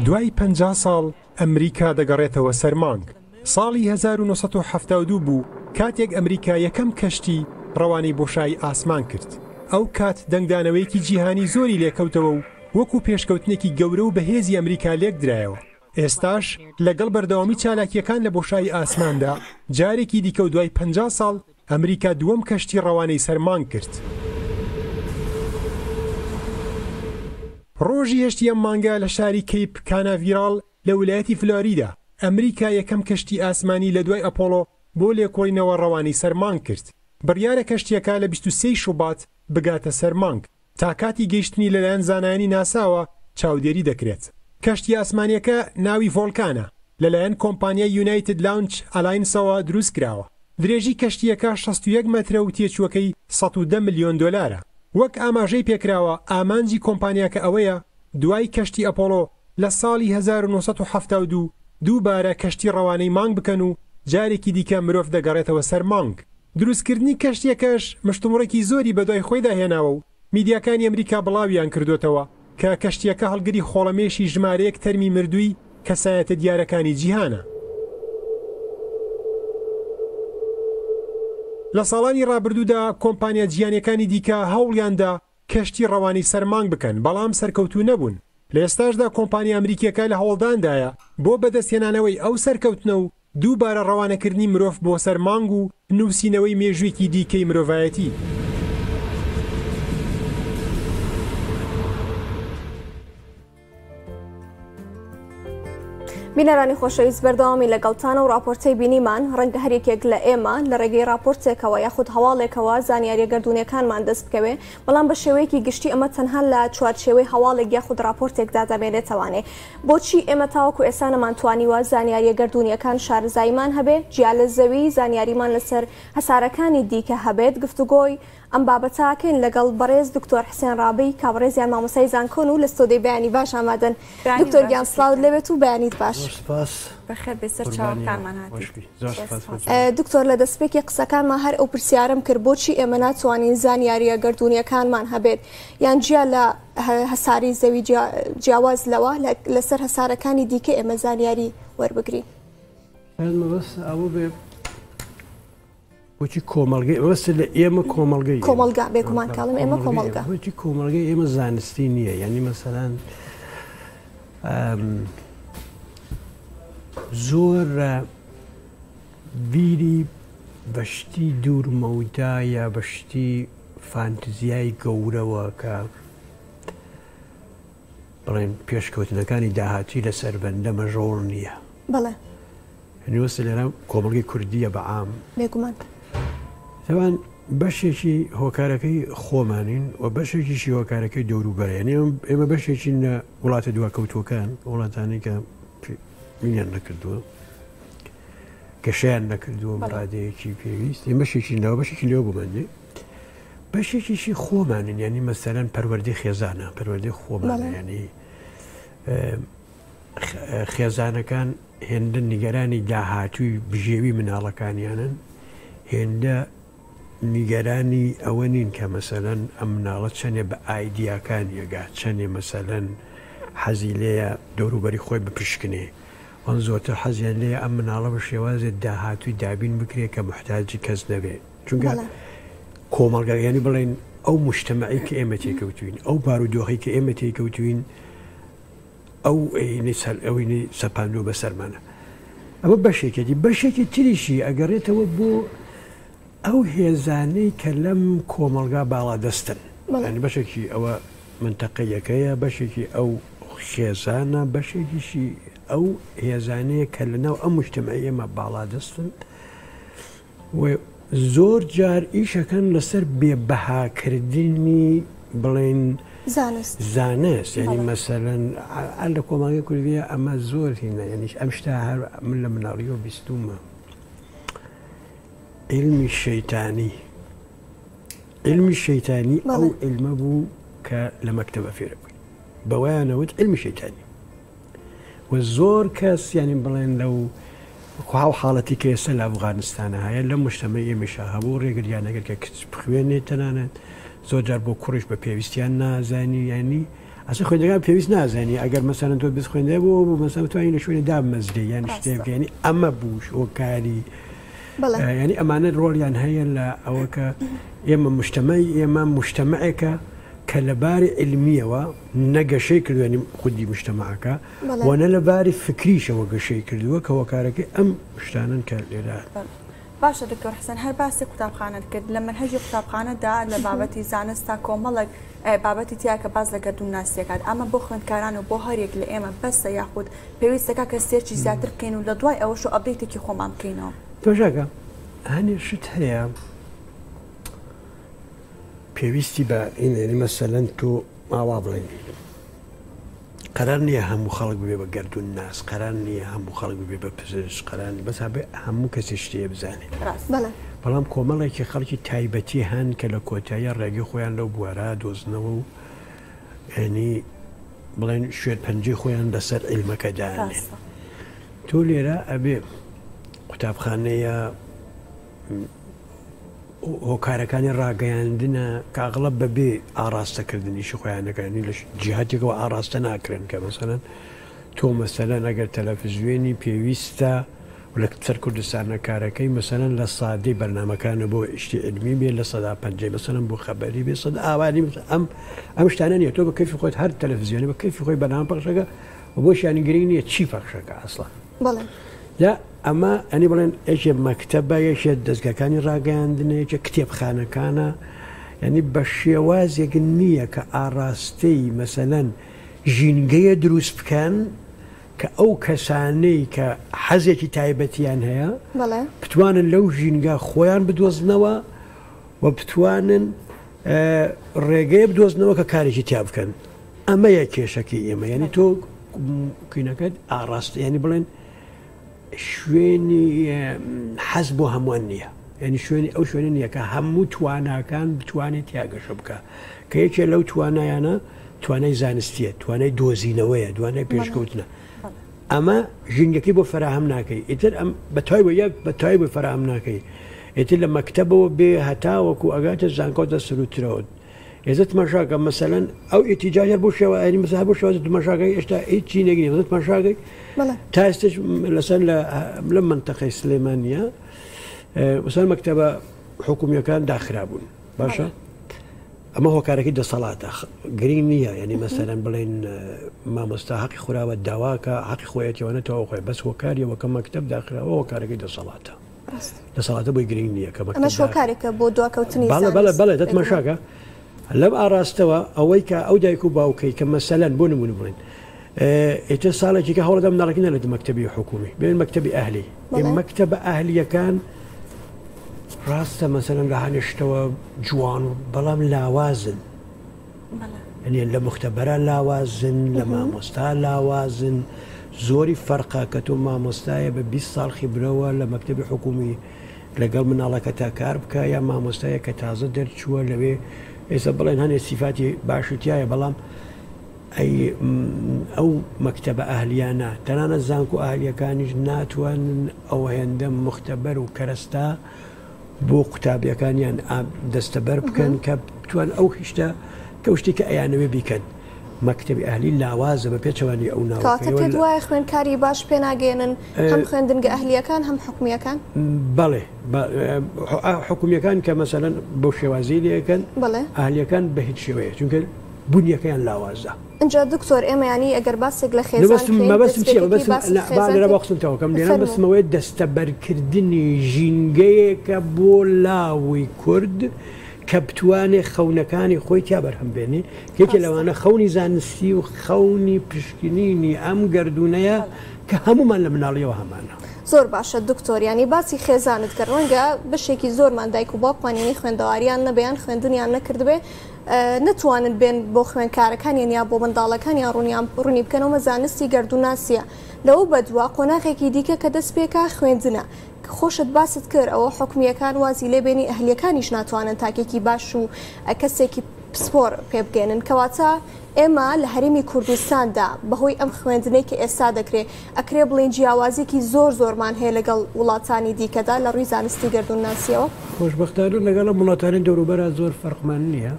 دوای 50 ساڵ ئەمریکا دەگەڕێتەوە سەر مانگ. ساڵی 1972 بوو کاتێک ئەمریکا یەکەم کەشتی ڕەوانەی بۆشایی ئاسمان کرد. ئەو کات دەنگدانەوەیەکی جیهانی زۆری لێکەوتەوە و وەکو پێشکەوتنێکی گەورە و بەهێزی ئەمریکا لێک درایەوە. ئێستاش لەگەڵ بەردەوامی چالاکیەکان لە بۆشایی ئاسماندا جارێکی دیکە و دوای 50 ساڵ ئەمریکا دووەم کەشتی ڕەوانەی سەرمانگ کرد. ڕۆژی هەشتی ئەم مانگە لە شاری کەیپ کاناڤیرال لە ویلایەتی فلۆریدا ئەمریکا یەکەم کەشتی ئاسمانی لە دوای ئەپۆڵۆ بۆ لێکۆڵینەوە ڕەوانەی سەرمانگ کرد. بڕیارە کەشتیەکە لە 23 شوبات بگاتە سەرمانگ تا کاتی گەیشتنی لەلایەن زانایانی ناساوە چاودێری دەکرێت. کەشتی ئاسمانیەکە ناوی ڤۆلکانە لەلایەن کۆمپانیای یونایتد لاونچ ئەلاینسەوە دروست کراوە. درێژی کەشتیەکە 61 مەترە و تێچووەکەی 110 ملیۆن دۆلارە. وەک ئاماژەی پێکراوە ئامانجی کۆمپانیاکە ئەوەیە دوای کەشتی ئەپۆڵۆ لە ساڵی 1972 دووبارە کەشتی ڕەوانەی مانگ بکەن و جارێکی دیکە مرۆڤ دەگەڕێتەوە سەر مانگ. دروستکردنی کەشتیەکەش مشتومڕێکی زۆری بەدوای خۆیدا هێناوە و میدیاکانی ئەمریکا بڵاویان کردوتەوە کە کەشتیەکە هەڵگری خۆڵەمێشی ژمارەیەک تەرمی مردووی کەسایەتە دیارەکانی جیهانە. لە ساڵانی ڕابردوودا کۆمپانیا جیهانیەکانی دیکە هەوڵیاندا کەشتی ڕەوانەی سەرمانگ بکەن بەڵام سەرکەوتوو نەبوون. لە ئێستاشدا کۆمپانیا ئەمریکیەکە لە هەوڵداندایە بۆ بەدەستهێنانەوەی ئەو سەرکەوتنە و دووبارە ڕەوانەکردنی مرۆڤ بۆ سەرمانگ و نووسینەوەی مێژوویەکی دیکەی مرۆڤایەتی. بینەرانی خۆشەویست بەردەوامی لەگەڵتانە و راپۆرتەی بینیمان ڕەنگە هەرێکێک لە ئێمە لە ڕێگەی راپۆرتێکەوە یاخود هەواڵێکەوە زانیاریە گەردوونیەکانمان دەست بکەوێ بەڵام بە شێوەیەکی گشتی ئەمە تەنها لە چوارچێوەی هەواڵێک یاخود راپۆرتێکدا دەمێنێتەوانێ. بۆچی ئێمە تاوەکو ئێستا نەمانتوانیوە زانیاریە گەردوونیەکان شارەزاییمان هەبێ جیا لە زەوی زانیاریمان لەسەر هەسارەکانی دیکە هەبێت گفتوگۆی ئەم بابەتاکەین لەگەڵ بەڕێز دکتۆر حسێن ڕابی کابڕێزیان مامۆسای زانکۆن و لە ستۆدیۆی بەیانی باش ئامادەن. دکتۆر گیان سڵاو لەبێت و بەیانیت باش. بەخێر بێسەر چاوەکانمان هاتی. دکتۆر لە دەستپێکی قسەکانمان هەر ئەو پرسیارم کرد بۆچی ئێمە ناتوانین زانیاریە گەردوونیەکانمان هەبێت یان جیا لە هەساری زەوی جیاواز لەوە لەسەر هەسارەکانی دیکە ئێمە زانیاری وەربگرین. وەچی کۆمەڵگەی ئەوەسە لە ئێمە کۆمەڵگەی کۆمەڵگا بێگومان کاڵم ئێمە کۆمەڵگا وەچی کۆمەڵگەی ئێمە زانستی نییە یعنی مەسەلەن زۆر بیری بەشتی دوور مەودا یا بەشتی فانتزیای گەورەوە کە بڵێن پێشکەوتنەکانی داهاتی لەسەر بەندە مەژۆڵ نییە. بەڵێ هەنیوەسە لێرە کۆمەڵگەی کوردیە بەعام بێگومان تەوان بەشێکی هۆکارەکەی خۆمانین و بەشێکیشی هۆکارەکەی دەوروبەرێنی ئێمە بەشێکی لە وڵاتە دواکەوتوەکان وڵاتانی کە مینیان نەکردووە گەشیان نەکردووە ڕادەیەکی پێویست ئێمە بەشێکی ناوە بەشێکی لێوە بمەندێ بەشێکیشی خۆمانن ینی مەسەرەن پەروەردەی خێزانە پەروەردەی خۆمانە ینی خێزانەکان هێندە نیگەرانی داهاتووی بژێوی مناڵەکانیانن هێندە نیگەرانی ئەوە نین کە مەسەلەن ئەم مناڵە چەندێ بە ئایدیاکان یەگا چەندێ مەسەلەن حەزی لێیە دەوروبەری خۆی بپشکنێ وان زۆرتر حەزیان لێ ئەم مناڵە بە شێوازێت داهاتووی دابین بکرێت کە محتاجی کەس نەبێت چونکە کۆمەڵگەیانی بڵێن ئەو مجتەمەعی کە ئێمە تێکەوتوین ئەو بارودۆخی کە ئێمە تێکەوتوین ئەو ئەوینی سەپاندوو بەسەرمانە ئەمە بەشێکی تریشی ئەگەڕێتەوە بۆ ئەو هێزانەی کە لەم کۆمەڵگا باڵا دەستن ینی بەشێکی ئەوە منتەقەیەکەیە بەشێکی ئەو خێزانە بەشێکیشی ئەو هێزانەیە کە لەناو ئەم مجتەمەعی ئێمە باڵا دەستن و زۆر جار ئیشەکەن لەسەر بێبەهاکردنی بڵێن زانست ینی مەسەلەن لە کۆمەڵگەی کوردیە ئەمە زۆر هینە یعنیش ئەم شتا هەر من لە مناڵیەوە بیستومە علمی شەیتانی ئەو علمە بوو کە لە مەکتەبە فێرە بووین بەوایانەوت علمی شەیتانی و زۆر کەس ینی بڵێن لەو خواو حاڵەتی کە ئێستا لە ئەفغانستانە هەیە لە مجتەمەی ئێمەشە هەبوو ڕێگریانەگەر کە کچ بخوێنێ تەنانەت زۆر جار بۆ کوڕیش بە پێویستیان نازانی ینی ئەس خوێندەکان پێویست نازانی ئەگەر مەسەن تۆ بست خوێندە بۆ مەسەن توانین لە شوێنی دامەزدە یان شتێکانی ئەمە بووش ئەو کاری ینی ئەمانە ڕۆڵیان هەیە لە ئەوە کە ئێمە ئێمە مجتەمەعێکە کە لەباری علمیەوە نەگەشەی کردوێنی خودی مجتەمەعەکە وەنە لەباری فکریشەوە گەشەی کردووە کە هۆکارەکەی ئەم شتانن کە لێرە باشە دکتۆر حسەن هەر باسی قوتابخانەت کرد لە منهەجی قوتابخانەدا لە بابەتی زانست تا کۆمەڵک بابەتی تیا کە باز لە گەردوون ناسیەکات ئەمە بۆ خوێندکاران و بۆ هەرێک لە ئێمە بەسە یاخود پێویستەکە کە سێرچی زیاتر بکەین و لە دوای ئەوەش و ئەبدەیتێکی خۆمان بکەینەوە تۆژاکە هەنێ شت هەیە پێویستی بە ئینێری مەسەلەن تۆ ئاوا بڵێن قەرار نییە هەموو خەڵک ببێ بە گەردوون ناس قەرار نییە هەموو خەڵک ببێ بە پزیشک قەرانی بەس هەبێ هەموو کەسی شتێ بزانێت بەڵام کۆمەڵێکی خەڵکی تایبەتی هەن کە لە کۆتاییە ڕێگەی خۆیان لەو بوارە دۆزنەوە و ینی بڵێن شوێت پەنجەی خۆیان لەسەر عیلمەکە دانێن تۆ لێرە ئەبێ قوتابخانەیە هۆکارەکانی ڕاگەیاندنە کاغڵە بەبێ ئاراستەکردنیشی خۆیانەکانی لە جیهاتێکەوە ئاراستە ناکرێن کە مەسەلەن تۆ مەسەلەن ئەگەر تەلەڤیزیۆنی پێویستە لە سەر کوردستانە کارەکەی مەسەلەن لە سادەی بەرنامەکانە بۆ شتی علمی بێ لە سەدا پەنجەی مەسەلەن بۆ خەبەری بێ سەد ئاوانی ئەم شتانە نیە تۆ بە کەفی خۆت هەر تەلەڤیزیۆنی بە کەفی خۆی بەنامە پەخشەکە بۆ شیانی گرنگ نییە چی پەخشەکە ئەسڵا یا ئەمە ئەنی بڵێن ئەشێ مەکتەبە یەکێ دەستگاکانی ڕاگەیاندنەیەکە کتێبخانەکانە ینی بە شێوازێک نییە کە ئاراستەی مەسەلەن ژینگەیە دروست بکەن کە ئەو کەسانەی کە حەزێکی تایبەتیان هەیە بتوانن لەو ژینگە خۆیان بدۆزنەوە و بتوانن ڕێگەیە بدۆزنەوە کە کارێکی تیا بکەن ئەمە یە کێشەکەی ئێمە ینی تۆ کوینەکەت ئاراست ینی بڵێن شوێنی حەز بۆ هەمووان نییە ینی شوێنی ئەو شوێنی نییە کە هەموو تواناکان بتوانێت تیاگەشە بکە کە یەکێ لەو توانایانە توانای زانستیە توانای دۆزینەوەیە دوانای پێشکەوتنە ئەمە ژینگەکەی بۆ فراهم ناکەی ئیتر ئەم بەتای بۆ یەک بەتای بۆ فراهم ناکەی ئیتر لە مەکتەبەوە بێ هەتاوەکو ئەگاتە زانکۆتە سروترەوە ئێزت مەشاکە مەسەلەن ئەو ئیتیجاهر بۆ شێوە ئەنی مەسا بۆ شێوازت مەشاکەی ئێشتا هیچی نەگرێت زت مەشاکەی تا ئێستش لەسەر لە منتەقەی سلێمانیە وەسەر مەکتەبە حکومیەکان داخرا بوون باشە ئەمە هۆکارەکەی دەسەڵاتە گرنگ نییە ینی مەسەلەن بڵێن مامۆستا حەقی خوراوە داواکە حەقی خۆیەتیوانێتەوە خۆی بەس هۆکاریەوە کە مەکتەب داخراوە هۆکارەکەی دەسەڵاتە دەسەڵاتە بۆی گرنگ نییە کە هۆکارێکە بۆ دواکەوتنی بەڵێ دەت مەشاکە لەم ئاراستەوە ئەوەی کە ئەو دایک و باوکەی کە مەسەلەن بۆ نمون بڵێن ئێتە ساڵێکی کە هەوڵەدەم ناڵەکەینە لە مەکتەبی حکومی بێن مەکتەبی ئەهلی مەکتەبە ئەهلیەکان ڕاستە مەسەلەن لە هەنیشتەوە جوان و بەڵام لاوازن ئەنی لە مختەبەرە لاوازن لە مامۆستا لاوازن زۆری فەرقا کە تۆ مامۆستایە بە 20 ساڵ خیبرەوە لە مەکتەبی حکومی لەگەڵ مناڵەکە تا کار بکە یا مامۆستایە کە تازە دەرچووە لەوێ ئێستا بڵێن هەنێ سیفاتی باشتیایە بەڵام ئەو مەکتەبە ئەهلیانە تەنانە زانکو ئاهلیەکانیش ناتوانن ئەو هێندە مختەبەر و کەرەستا بۆ قوتابیەکانیان دەستەبەر بکەن کە بتوان ئەو هیشتە کە شتێککە ئەیانەوێ بیکەن مەکتەبی ئەهلی لاوازە بە پێچەوانی ئەو ناوەکەی وایە خوێندکاری باش پێناگەێنن هەم خوێندنگە ئەهلیەکان هەم حکومیەکان بەڵێ حکومیەکان کە مەسەلەن بۆ شێوازی لەکەن ئەهلیەکان بە هیچ شێوەیە چونکە بوونیەکەیان لاوازە اینجا دکتۆر ئێمە ینی ئەگەر باسێک لە خێزانمەوەی بەخسنتەوەکەم لێرە بەسمەوەی دەستەبەرکردنی ژینگەیەکە بۆ لاوی کورد کە بتوانێت خەونەکانی خۆی تا بەرهەمبێنێ یەکێ لەوانە خەونی زانستی و خەونی پشکنینی ئەم گردونەیە کە هەمومان لە مناڵیەوە هەمانە زۆر باشە دکتۆر ینی باسی خێزانت کە ڕەنگە بەشێکی زۆرمان دایک و باوکمانینی خوێندەواریان نەبیان خوێندنیان نەکردبێ نتوانن بێن بۆ خوێندکارەکان یا بۆ منداڵەکان یان ڕوونی بکەنەوە زانستی گەردووناسیە لەوە بەدووە قۆناغێکی دیکە کە دەست پێکا خوێندنە خۆشت باست کرد ئەوە حکومیەکان وازی لێبێنی ئەهلیەکانیش ناتوانن تاکێکی باش و کەسێکی پسپۆر پێ بگەێنن کەواتە ئێمە لە هەرێمی کوردستاندا بەهۆی ئەم خوێندنەی کە ئێستا دەکرێت ئەکرێ بڵێن جیاوازێکی زۆرمان هەیە لەگەڵ وڵاتانی دیکەدا لە ڕووی زانستی گەردووناسیەوە خۆشبەختانە لەگەڵ وڵاتانی دەوروبەرە زۆر فەرقمان نییە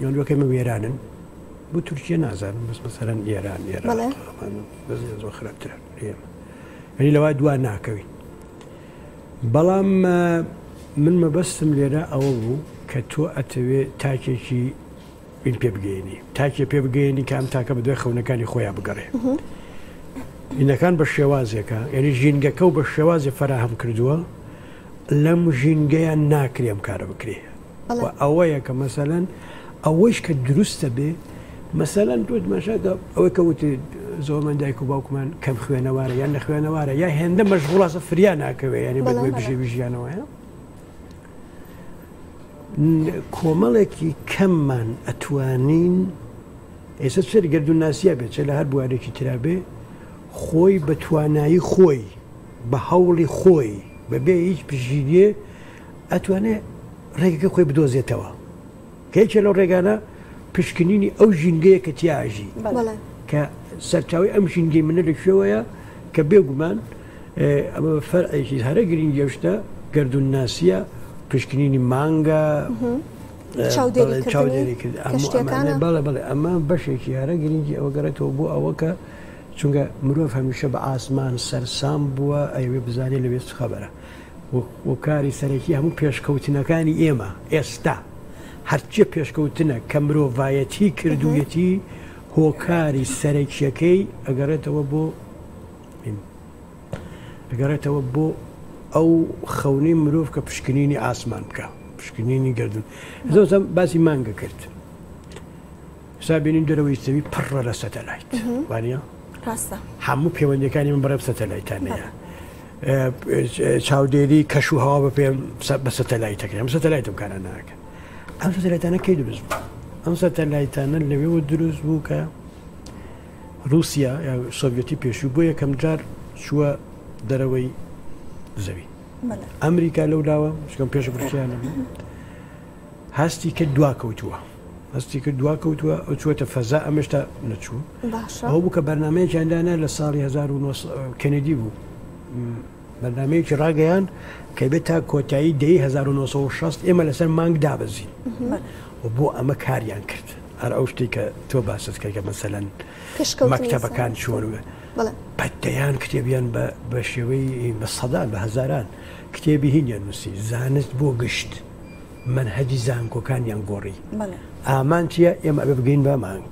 یانوەکەمە وێرانن بۆ تورکیا نازانم بەس مەسەرەن ئێران زۆر خراپترە ینی لەوای دوا ناکەوین بەڵام من مەبەستم لێرە ئەوە بوو کە تۆ ئەتەوێ تاکێکی این پێ بگەێنی تاکێ پێ بگەێنی کە ئەم تاکە بە دوای خەونەکانی خۆیان بگەڕێ ئینەکان بە شێوازێکە یعنی ژینگەکە و بە شێوازی فراهم کردووە لەم ژینگەیان ناکرێ ئەم کارە بکرێ ئەوەیە کە مەسەلەن ئەوەش کە دروستە بێ مەسەلەن دوت مەشەکە ئەوەی کەوتی زۆرمان دایک و باوکمان کەم خوێنەوارە یان نەخوێنەوارە یا هێندە مەشغوڵاسە فریا ناکەوێ ینی بەدوای بژێوی ژیانەوەیە کۆمەڵێکی کەممان ئەتوانین ئێستا سەر گەردون ناسیە بێت چە لە هەر بوارێکی ترابێ خۆی بە توانایی خۆی بە هەوڵی خۆی بەبێ هیچ پژیریە ئەتوانێت ڕێگەکە خۆی بدۆزێتەوە کەیچە لەو ڕێگانە پشکنینی ئەو ژینگەیە کە تیاژی کە سەرچاوی ئەم ژینگەی منە لەکوێوەیە کە بێگومان ئەمە فەرعێکی هەرە گرنگێشتە گەردون ناسیە پشکنینی مانگە بەڵێ ئەمە بەشێکی هەرە گرنگی ئەوە گەڕێتەوە بۆ ئەوە کە چونکە مرۆڤ هەمیشە بە ئاسمان سەرسام بووە ئەوێ بزانێت لەوێ خەبەرە و کاری سەرەکی هەموو پێشکەوتنەکانی ئێمە ئێستا هەرچیە پێشکەوتنە کە مرۆڤایەتی کردوویەتی هۆکاری سەرەکیەکەی ئەگەڕێتەوە بۆ ئەو خەونی مرۆڤ کە پشکنینی ئاسمان بکە پشکنینی گەردون زۆر باسی مانگە کرد سابینین دەرەوەی سەوی پڕە لە سەتەلایت وانە هەموو پەیوەندەکانی من بەڕێ سەتەلایتانەیە چاودێری کەش و هەوا بە سەتەلایتەکە ئەم سەتەلایتم کارە ناکە ئەم سەتەلایتانە کەی دروست بوو ئەم سەتەلایتانە لەوێەوە دروست بوو کە رووسیا یا سۆڤێتی پێشوو بۆ یەکەم جار چووە دەرەوەی زەوی ئەمریکا لەو لاوە شکەم پێش بڕکیانە هەستی کرد دواکەوتووە ئەو چوەتە فەزا ئەمەشتا نەچوو ئەو بوو کە بەرنمەیەکیاندانە لە ساڵی 1900 کەنێدی بوو بەرنمەیەکی ڕاگەیان کە بێت تا کۆتایی دەی 1960 ئێمە لەسەر مانگ دابەزین و بۆ ئەمە کاریان کرد هەر ئەو شتێک کە تۆ باست کە مەسەلەن مەکتەبەکان چۆنوە بەدەیان کتێبیان بە شێوەی بە سەدان بە هەزاران کتێبی هینیان نووسی زانست بۆ گشت منهەجی زانکۆکانیان گۆڕی ئامان چییە ئێمە ئەبێ بگەین بە مانگ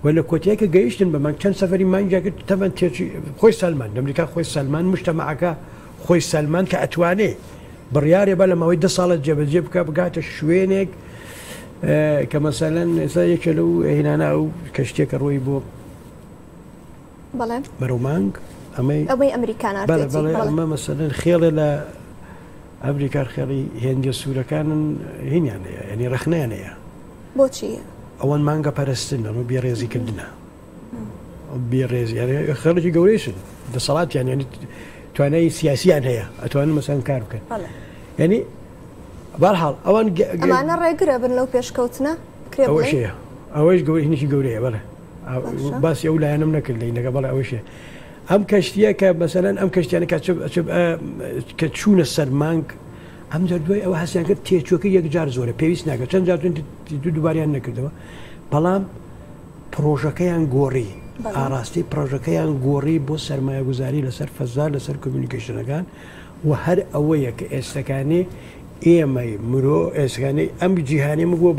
و لە کۆتیایکە گەیشتن بە مانگ چەند سەفەری مانگیا کرد تەمەن تێکی خۆی سەلمان لەمریکا خۆی سەلمان مشتەمەعەکە خۆی سەلمان کە ئەتوانێ بڕیارێ بە لەماوەی 10 ساڵە جێبەجێ بکە بگاتە شوێنێک کە مەسەلەن ئێستا یەکێ لەو هێنانە ئەو کەشتێکە ڕۆی بۆ بەرەو مانگ ئەمەی ئەمریکانە ئەمە مەسەلەن خێڵێ لە ئەمریکا خێڵی هێندە سوورەکانن هینیان هەیە ینی ڕەخنیانەیە بۆچی ئەوەن مانگە پەرستن ئەمە بێڕێزیکردنە بێڕێزی خێڵێکی گەورەیشن دەسەڵاتیان ینی توانایی سیاسیان هەیە ئەتوانن مەسەن کار بکەن ینی بەرحاڵ ئەوانە ڕێگرە بن لەو پێشکەوتنە ئەوەشەیە ئەوەش هینێکی گەورەیە بەڵێ باسی ئەو لایەنم نەکرد لەینەکە بەڵێ ئەوەشێ ئەم کەشتیە کە مەسەلەن ئەم کەشتیانە کە چوونە سەر مانگ ئەم جار دوای ئەوە هەستیان کرد تێچووەکە یەکجار زۆرە پێویست ناکە چەند جار دووباریان نەکردەوە بەڵام پرۆژەکەیان گۆڕی ئاراستی پرۆژەکەیان گۆڕی بۆ سەرمایە گوزاری لەسەر فەزار لەسەر کۆمیونیکیشنەکان و هەر ئەوەیە کە ئێستەکانی ئێمە مرۆ ئێستەکانی ئەم جیهانیمە بووە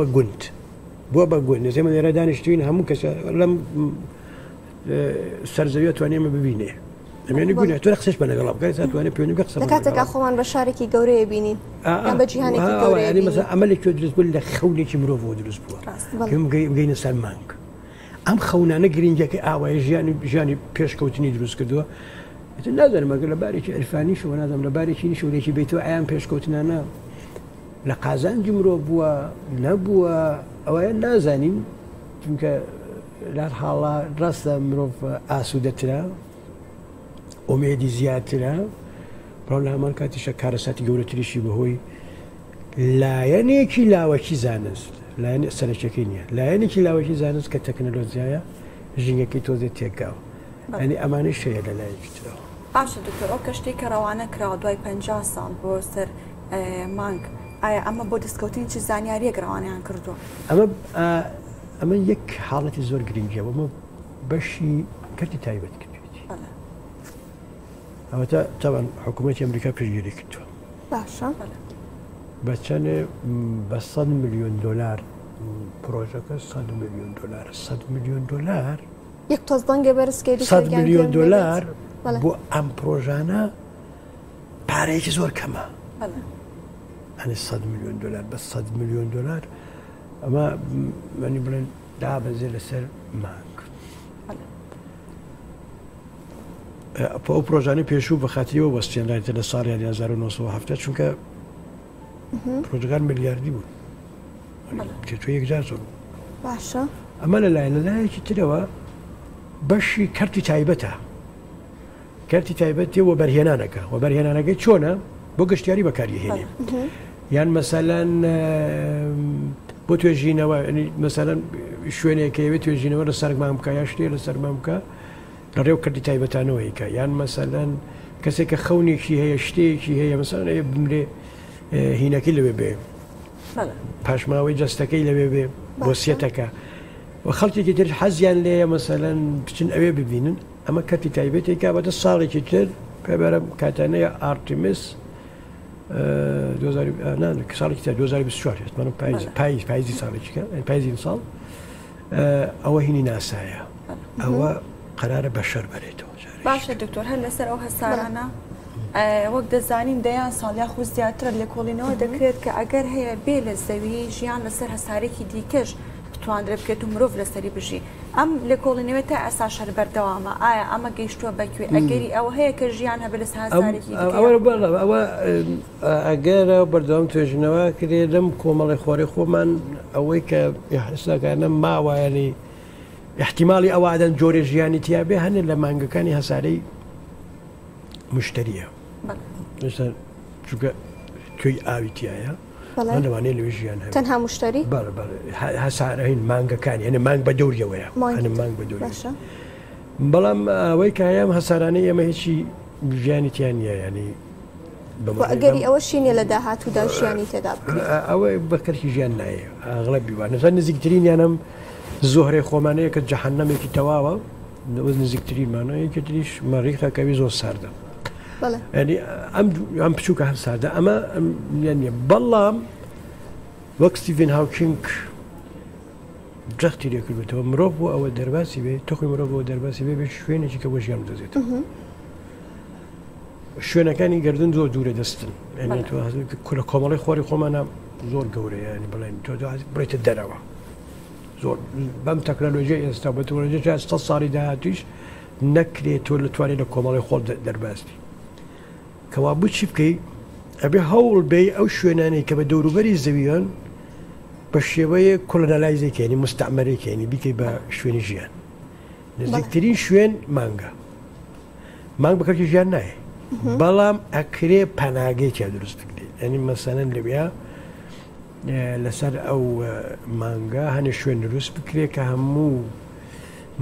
بە گوند نزێمە لێرە دانیشتوین هەموو کەس لەم سەرزەویە توانێمە ببینێ ئەمێنی گونە تۆ قسەش بە لەگەڵ بکات توانێت پێوەنی قسە کاتێکا خۆمان بە شارێکی گەورەیە بینین بە جیهانێکی گەورەیە مەسەڵەن ئەمەلێکی دروست بوو لە خەونێکی مرۆڤەوە دروست بووە بگەینە سەر مانگ ئەم خەونانە گرنگەکە ئاوایە ژیانی پێشکەوتنی دروست کردووە نازانم ئەگەر لە بارێکی ئەرفانی شەوە نازانم لە بارێکی نیشەولێکی بیتەوە ئایان پێشکەوتنانە لە قازانجی مرۆڤ بووە نەبووە ئەوەیە نازانین چونکە لە حاڵا ڕاستە مرۆڤ ئاسوودەترە ئۆمێدی زیاترە بڕاو لە هەمان کاتیشە کارەساتی گەورەتریشی بەهۆی لایەنێکی لاوەکی زانست لایەن سەرچەکەی نییە لایەنێکی لاوەکی زانست کە تەکنەلۆژیایە ژینگەکەی تۆزێ تێکاوە ئەنی ئەمانەی شەیە لە لایەکی ترەوە باشە دکتۆر ئەو کەشتێک کە ڕەوانە کراوە دوای 50 ساڵ بۆ سەر مانگ ئایا ئەمە بۆ دەستکەوتنی چ زانیاریەک ڕەوانیان کردووە ئەمە یەک حاڵەتی زۆر گرنگیە ئەمە بەشی کەرتی تایبەت کردوێتی ئەوەتە تاوان حکوومەتی ئەمریکا پێشگیری کردووە باشە بە چەندێ بە 100 میلیۆن دلار پرۆژەکە 100 میلیۆن دلار 100 میلیۆن دلار یەک تۆزدەنگە بەرزکەی 100 میلیۆن دلار بۆ ئەم پرۆژانە پارەیەکی زۆر کەمە ئەنی 100 میلیۆن دلار بە 100 میلیۆن دلار ئەمە منی بڵێن دابەزێ لەسەر مانگ ئەو پرۆژانی پێشوو بە خاتیەوە وەستێنرایتە لە ساڵیان 1970 چونکە پرۆژەکان ملیاردی بوون تۆ یەکجار زۆر باشە ئەمە لەلایەکی ترەوە بەشی کەرتی تایبەتە کەرتی تایبەت وە بەرهێنانەکە و بەرهێنانەکەی چۆنە بۆ گەشتیاری بەکاریهێنێ یان مەسەلەن بۆ توێژینەوە مەسەلەن شوێنێکەوێت توێژینەوە لە سەرمان بکە یا شتێ لە سەرمان بکە لە ڕێو کردی تایبەتانەوەیکە یان مەسەلەن کەسێکە خەونێکی هەیە شتێکی هەیە مەسەلەن هەیە بمرێ هینەکەی لەوێ بێ پاشماوەی جەستەکەی لەوێ بێ بۆ سێتەکە و خەڵکێکی تر حەزیان لێیە مەسەلەن بچن ئەوێ ببینن ئەمە کەرتی تایبەتێکا بەدە ساڵێکی تر پێبەرم کاتانەیە ئارتیمس ساڵێکی تا 2024 پاییزی ساڵێکیکە پاییزی ساڵ ئەوە هینی ناسایە ئەوە قەرارە بەشەر بەرێتەوە باشە دکتۆر هەر لەسەر ئەو هەسارانە وەک دەزانین دەیان ساڵ یا خو زیاترە لێکۆڵینەوە دەکرێت کە ئەگەر هەیە بێ لە زەوی ژیان لەسەر هەسارێکی دیکەش بتواندرێت بکرێت و مرۆڤ لەسەری بژی ئەم لێکۆڵینەوەی تا ئەسا شەر بەردەوامە ئایا ئەمە گەیشتووە بەکوێ ئەگەری ئەوە هەیە کە ژیان هەبێت لەسەر هەسارێکی ئەوە ئەگەرە بەردەوام توێژنەوە کرێ لەم کۆمەڵی خۆری خۆمان ئەوەی کە حساکانە ماوایانی احتیمالی ئەوادەن جۆرە ژیانی تیاابێ هەنێ لە مانگەکانی هەسارەی مشتریە چونکە توی ئاوی تایە لەوانەیە لەوێ ژیان هەیە تەنها مشتری هەسارەین مانگەکانی هەنێ مانگ بە دەوریەوەیە هەنێ مانگ بە دەوری بەڵام ئەوەی کایام هەسارانەی ئەمە هیچی ژیانی تیان نیە ینی ئەگەری ئەوە شینێ لە داهاتوودا ژیانی تێدا ئەوە بەکەرکی ژیان نایە ئاغڵب بیوان نەزان نزیکترین یانم زۆهرەی خۆمانەیە کە جەحەنەمێکی تەواوە نزیکترینمانەیەکی تریش مەریخەکەوی زۆر ساردە ینی ئەم بچووکە هەم ساردە ئەمە نیە بەڵام وەک ستیڤن هاوکینگ جەختی لێکردێتەوە مرۆڤ بۆ ئەوە دەرباسی بێ تۆخی مرۆڤ بۆ دەرباسی بێ بێ شوێنێکی کە بۆ ژیان دەزێتەوە شوێنەکانی گردن زۆر دوورە دەستن لە کۆمەڵی خۆری خۆمانە زۆر گەورەیە ینی بڵێن تۆ بڕێتە دەرەوە زۆر بەم تەکنەلۆژیای ئێستا بە تەکنەلۆژیای 100 ساڵی داهاتوویش نەکرێت تۆ لەتوانێت لە کۆمەڵی خۆڵ دەرباستی کەوا بوو چی بکەی ئەبێ هەوڵ بێ ئەو شوێنانەی کە بە دەوروبەری زەویان بە شێوەیە کۆلۆنەلایزێکێنی مستعمەرێکێنی بیکەی بە شوێنی ژیان نزیکترین شوێن مانگە مانگ بەکەرکی ژیان نایە بەڵام ئەکرێ پەناگەیەکیا دروست بکرێت ئەنی مەسەلەن لەوێ لەسەر ئەو مانگا هەنێ شوێن دروست بکرێت کە هەموو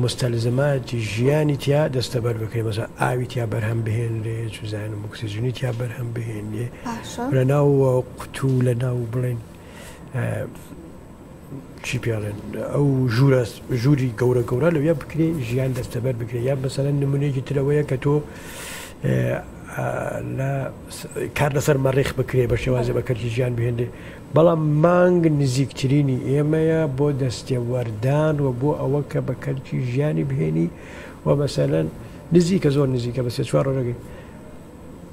مستەلزماتی ژیانی تیا دەستەبەر بکرێت مەسە ئاوی تیا بەرهەم بهێنرێ چزانم ئۆکسیژنی تیا بەرهەم بهێنێ لە ناو قوتوو لە ناو بڵێن چی پیاڵێن ئەو ژووری گەورە گەورە لەوێ بکرێ ژیان دەستەبەر بکرێت یا مەسەلەن نمونەیەکی ترەوەیە کە تۆ کار لەسەر مەڕێخ بکرێ بە شێوازە بەکەرکی ژیان بهێنێ بەڵام مانگ نزیکترینی ئێمەیە بۆ دەستێوەردان و بۆ ئەوە کە بەکەرکی ژیانی بهێنی و مەسەلەن نزیکە زۆر نزیکە بە 3-4 ڕۆژەکەی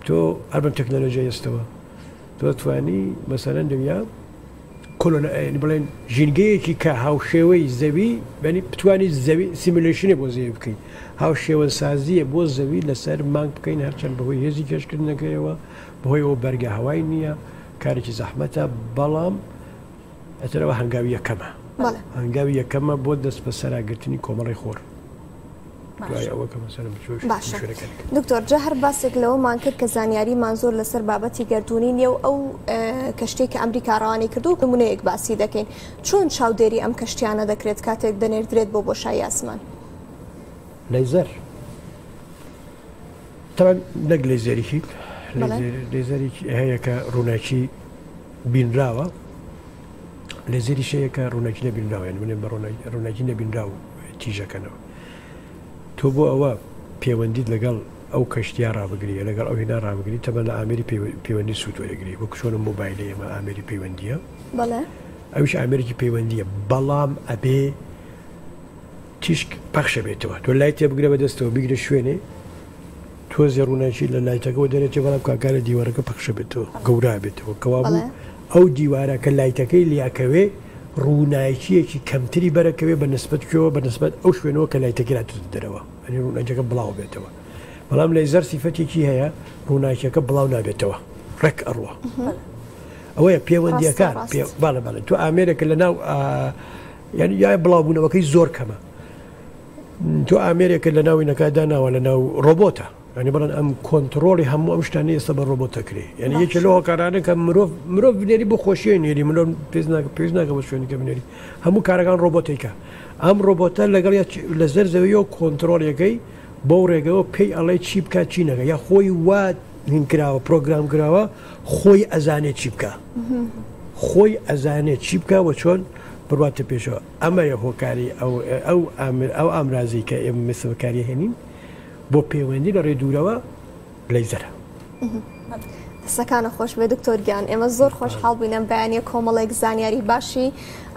تۆ ئەربم تەکنەلۆژیا ئێستەوە تۆ توانی مەسەلەن دەویا کۆلۆنە بڵێن ژینگەیەکی کە هاوشێوەی زەوی بەنی بتوانانی زەوی سیمولیشنێ بۆ زەوی بکەین هاوشێوە سازیە بۆ زەوی لەسەر مانگ بکەین هەرچەند بەهۆی هێزی کێشکردنەکەیەوە بەهۆی ئەوە بەرگە هەوای نییە کارێکی زەحمەتە بەڵام ئەتەرەوە هەنگاوی یەکەمە هەنگاوی یەکەمە بۆ دەست بە سەراگرتنی کۆمەڵی خۆر دکتۆر جا هەر باسێک لەوەمان کرد کە زانیاریمان زۆر لەسەر بابەتی گردردونی نیە و ئەو کەشتێک کە ئەمریکا ڕەوانی کردو نمونەیەک باسی دەکەین چۆن چاودێری ئەم کەشتیانە دەکرێت کاتێک دەنێردرێت بۆ بۆشایی ئاسمان لەیزەر تەوان نەک لەیزەرێکی لەیزەرێکی هەیە کە ڕووناکی بینراوە لە زێری شەیەکە ڕووناکی نەبینراوە یعنی منێن بە ڕووناکی نەبینراو تیژەکەنەوە تۆ بۆ ئەوە پەیوەندیت لەگەڵ ئەو کەشتیا ڕابگری لەگەڵ ئەو هێنا ڕابگری تەبەن لە ئامێری پەیوەندی سوود وەرەگری وەکو چۆنە مۆبایلە ئێمە ئامێری پەیوەندیە ئەوش ئامێرێکی پەیوەندیە بەڵام ئەبێ تیشک پەخشە بێتەوە تۆ لای تێ بگرە بەدەستەوە بیگرە شوێنێ تۆزێ ڕووناکی لە لایتەکەەوە دەرێتێ بەڵام کاکارە دیوارەکە پەخشە بێتەوە گەورا بێتەوە کەوا بوو ئەو دیوارەکە لایتەکەی لیاکەوێ ڕووناکیەکی کەمتری بەرەکەوێ بە نسبەتکەوە بە نسبەت ئەو شوێنەوە کە لایتەکەات دەرەوە ئەنی ڕووناکەکە بڵاو بێتەوە بەڵام لە زەر سیفەتێکی هەیە ڕووناکیەکە بڵاو نابێتەوە ڕێک ئەڕوە ئەوەیە پەیوەندیەکان باڵە باڵێ تو ئامێرێکە لە ناو یعنی یای بڵاو بوونەوەکەی زۆر کەمە تۆ ئامێرێکە لە ناوی نەکادا ناوە لە ناو ڕۆبۆتە ینی بڵێن ئەم کۆنتترۆلی هەموو ئەم شتانی ئێستا بە ڕۆبۆتەکرێ یعنی یەکێ لەوە کارانە کە مرۆڤ بنێری بۆ خۆشیە نێری مرۆڤ پێز ناکە بە شوێنەکە بنێری هەموو کارەکان ڕۆبۆتێکە ئەم ڕۆبۆتە لەگەڵ لە زەر زەویەوە کۆنتترۆلەکەی بۆ ڕێگەوە پێی ئەڵێ چی بکات چی نەکە یا خۆی وا هینکراوە پرۆگرام کراوە خۆی ئەزانێت چی بکە خۆی ئەزانێت چی بکە و چۆن بڕاتە پێشەوە ئەمەیە هۆکاری ئەو ئامرازی کە ئێمە مەسەوەکاری هێنین بۆ پەیوەندی لە ڕێدورەوە لەیزەرە دەستەکانە خۆش بێ دکتۆرگیان ئێمە زۆر خۆشحاڵ بووینە بەیانیە کۆمەڵێک زانیاری باشی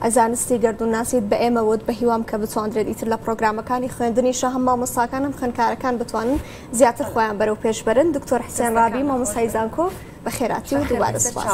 ئەزانستی گردووناسیت بە ئێمەوت بە هیوام کە بتوانرێت ئیتر لە پرۆگرامەکانی خوێندنیشە هەم مامۆستاکانم خوێندکارەکان بتوانن زیاتر خۆیان بەرەو پێشبەرن دکتۆر حسێن ڕابی مامۆستای زانکۆ بە خێراتی و دووبارە سپاس.